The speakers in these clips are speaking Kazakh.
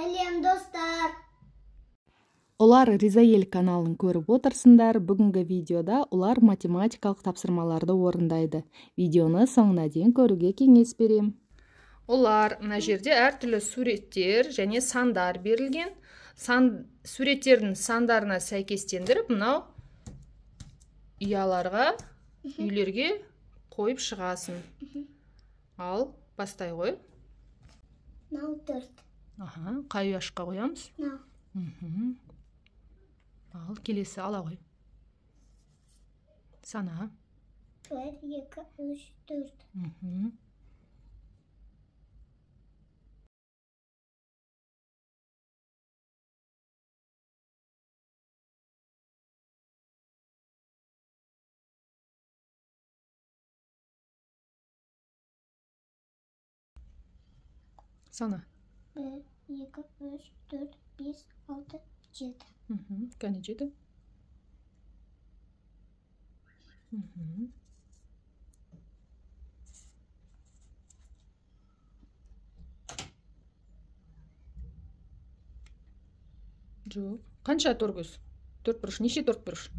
Сәлем, достар. Олар Риза ел каналын көріп отырсыңдар. Бүгінгі видеода олар математикалық тапсырмаларды орындайды. Видеоны соңына дейін көруге кеңес берем. Олар мына жерде әртүрлі суреттер және сандар берілген. Суреттердің сандарына сәйкестендіріп, мынау үйлерге қойып шығасың. Ал, бастай ғой. Мынау 4. Қай ұяшқа қоямыз? Мынау. Ал, келесі ала ғой. Сана. 1, 2, 3, 4. Сана. 1, 2, 3, 4, 5, 6, 7. Қане 7? Жоқ. Қанша төртбұрыш? Төртбұрыш. Неше төртбұрыш?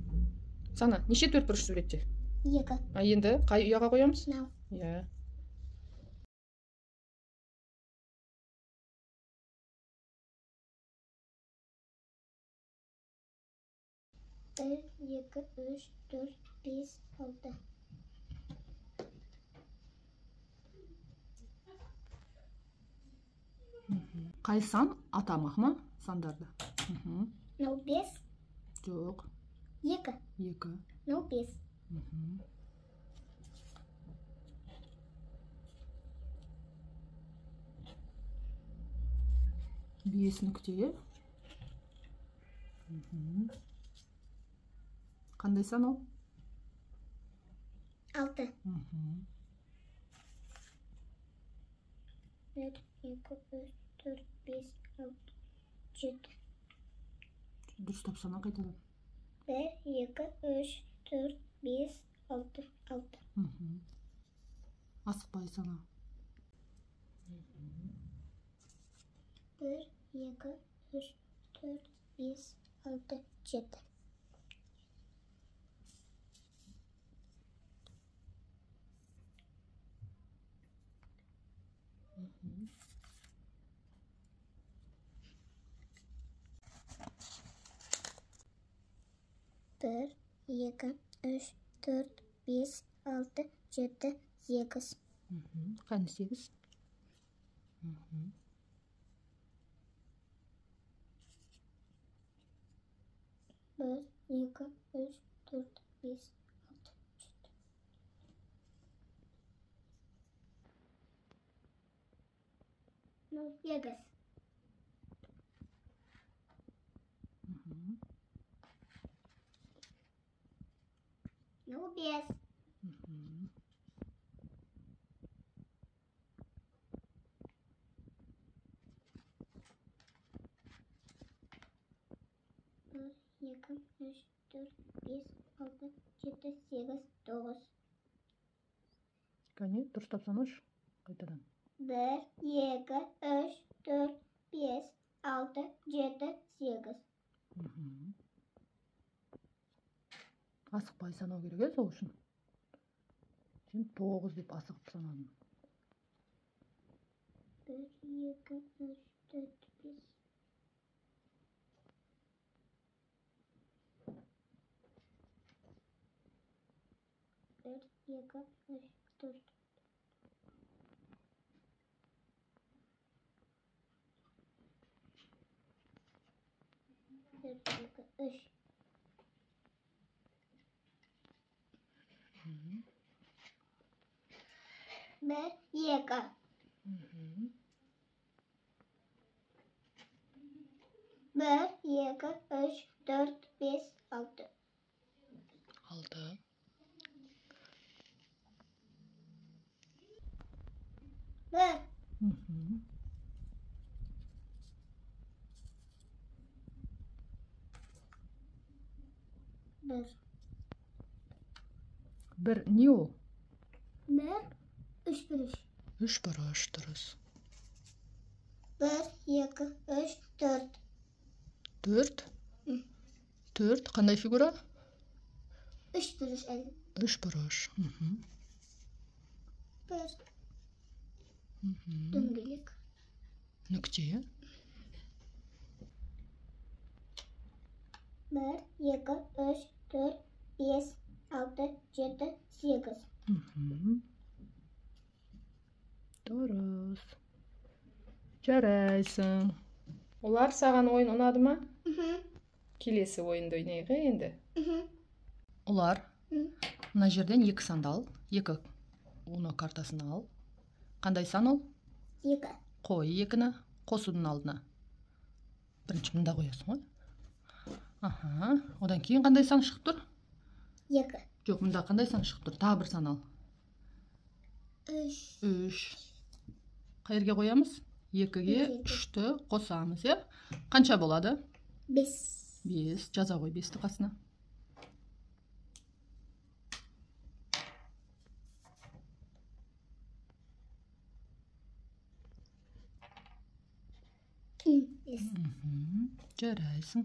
Сана, неше төртбұрыш суретте? 2. Енді қай ұяға қоямыз? Мынау. Иә. 1, 2, 3, 4, 5, 6. Қай сан атамақ ма сандарды? Мынау 5. Жоқ. 2. 2. Мынау 5. Бес нүкте. Қандай сан ол? 6. 1, 2, 3, 4, 5, 6, 7. Дұрыстап сана қайтадан. 1, 2, 3, 4, 5, 6, 6. Асықпай сана. 1, 2, 3, 4, 5, 6, 7. Bir, 2, 3, 4, 5, 6, 7, 8. Қане 8? Bir, 2, 3, 4, 5, 6, 7. Ну, 8. Ну, 5. Bir, 2, 3, 4, 5, 6, 7, 8, 9. Қане, дұрыстап санашы қайтадан. 1, 2, 3, 4, 5, 6, 7, 8. Асықпай санау керек, сол үшін. Сен 9 деп асығып санадың. 1, 2, 3, 4, 5. Bir, 2, 3, 4. Bir, 2, 3. Bir, 2. Bir, 2, 3, 4, 5, 6. 6. Bir. Bir. Bir не ол? Bir, 3 bölüş. 3 bölüş dürüst. 1, 2, 3, 4. 4. Hı. 4. Қандай фигура? 3 buruş el. 3 buruş. 1. Döngülük. Нүкте. 1, 2, 3, 4, 5, 6, 7, 8. Дұрыс. Жарайсың. Олар саған ойын ұнады ма? Келесі ойынды ойнайық енді. Олар мына жерден 2 санды ал. 2 Uno картасын ал. Қандай сан ол? 2. Қой 2-ні қосудың алдына. Бірінші мында қоясың ғой. Одан кейін қандай сан шығып тұр? 2. Жоқ, мында қандай сан шығып тұр? Тағы бір сан ал. 3. 3. Қай жерге қоямыз? 2-ге 3-ті қосамыз, е? Қанша болады? 5. 5. Жаза қой 5-ті қасына. Жарайсың.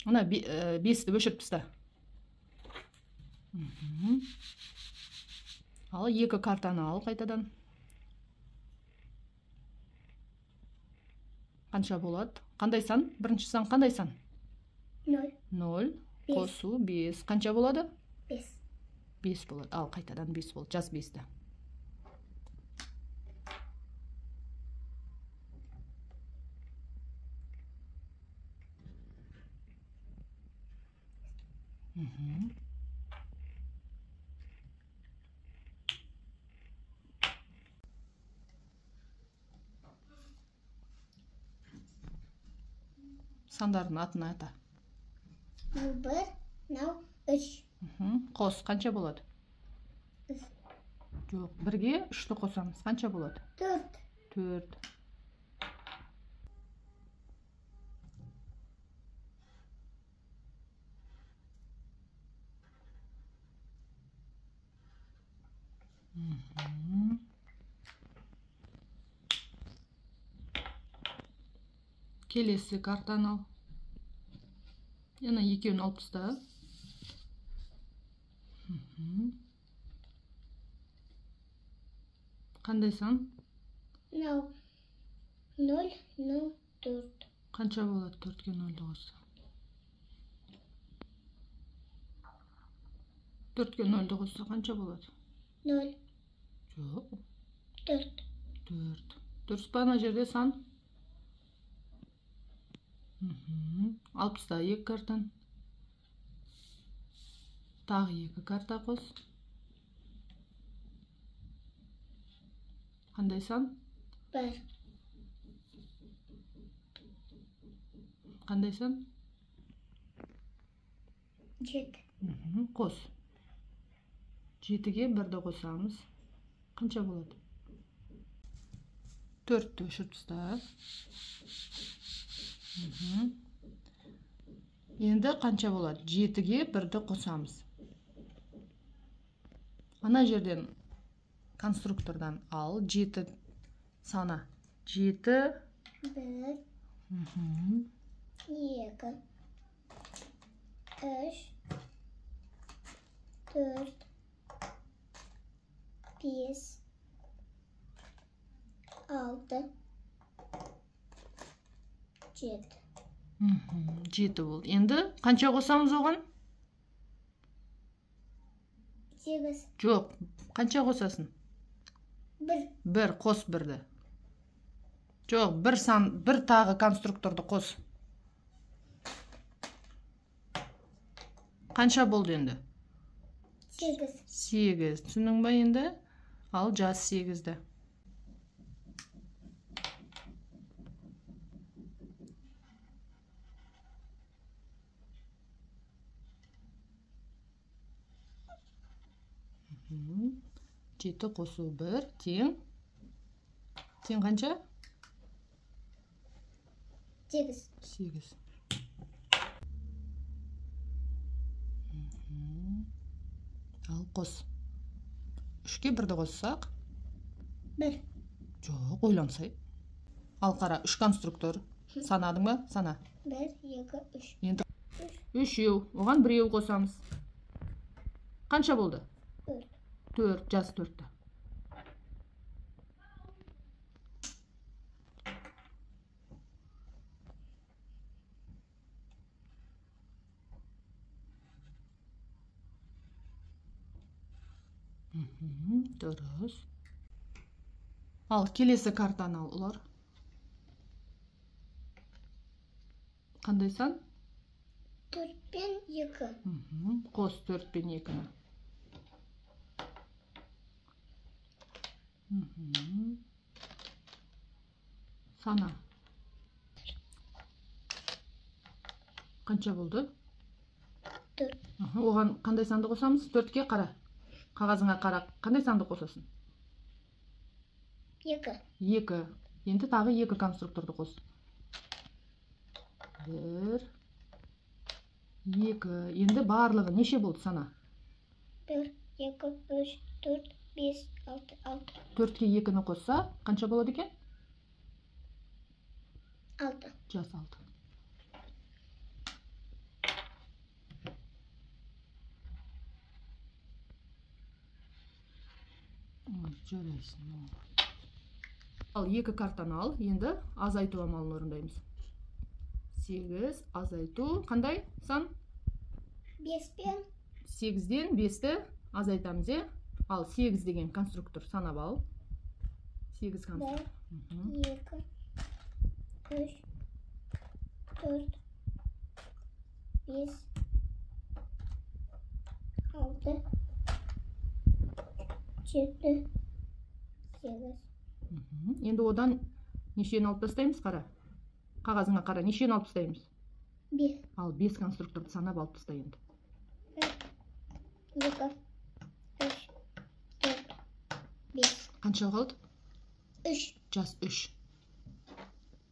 Ана 5-ті өшіріп тыста. Ал 2 картаны ал қайтадан. Қанша болады? Қандай сан? Бірінші сан қандай сан? 0. 0. Қосу 5. Қанша болады? 5. 5 болады. Ал қайтадан 5 болды. Жаз 5-ті. Сандардың атын ата. 1, 3. Қос қанша болады? Жоқ, 1-ге 3-ті қосамыз. Қанша болады? 4. 4. Келесі картаны ал. Яна екеуін алып таста. Қандай сан? 0. 0, 0, 4. Қанша болады 4-ге 0-ді қосса? 4-ге 0-ді қосса қанша болады? 0. Жоқ. 4. 4. Дұрыс па ана жерде сан? Алып таста 2 картан. Тағы 2 карта қос. Қандай сан? 1. Қандай сан? 7. Қос. 7-ге 1-ді қосамыз. Қанша болады? 4-ті өшіріп таста. Енді қанша болады? 7-ге 1-ді қосамыз. Ана жерден конструктордан ал 7 сана. 7. 1, 2, 3, 4, 5, 6, 7. 7 болды. Енді қанша қосамыз оған? 8. Жоқ, қанша қосасын? 1. 1 қос 1-ді. Жоқ, 1 сан, 1 тағы конструкторды қос. Қанша болды енді? 8. 8. Түсінің ба енді? Ал жаз 8-ді. Жеті қосу 1 тең. Тең қанша? 8. 8. Ал қос. 3-ке 1-ді қоссақ? 1. Жоқ, ойлансай. Ал қара, 3 конструктор. Санадың ба? Сана. 1, 2, 3. Енді 3-еу, оған 1-еу қосамыз. Қанша болды? 4. 4, жаз 4-ті. Дұрыс. Ал келесі картаны ал, ұлар. Қандай сан? 4 пен 2. Қос 4 пен 2-ні. Сана. Қанша болды? 4. Оған қандай санды қосамыз? 4-ке қара. Қағазыңа қара. Қандай санды қосасын? 2. 2. Енді тағы 2 конструкторды қос. 1, 2. Енді барлығы неше болды сана? 1, 2, 3, 4, 5, 6, 6. 4-ке 2-ні қосса, қанша болады екен? 6. Жас 6. Жарайсың. Ал 2 картаны ал, енді азайту амалын орындаймыз. 8 азайту қандай сан? 5 пен 8-ден 5-ті азайтамыз, е? Ал 8 деген конструктор санап ал. 8 конструктор. 1, 2, 3, 4, 5, 6, 7, 8. Енді одан нешені алып тастаймыз қара? Қағазыңа қара, нешені алып тастаймыз? 1. Ал 5 конструкторды санап алып тастай енді. 1, 2, 3, 4, 5. Қанша қалды? 3. Жас 3.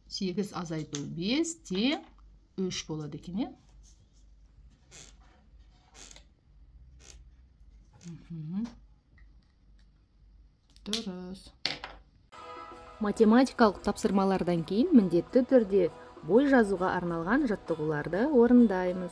8 азайту 5 те 3 болады екен, е? Дұрыс. Математикалық тапсырмалардан кейін міндетті түрде бой жазуға арналған жаттығуларды орындаймыз.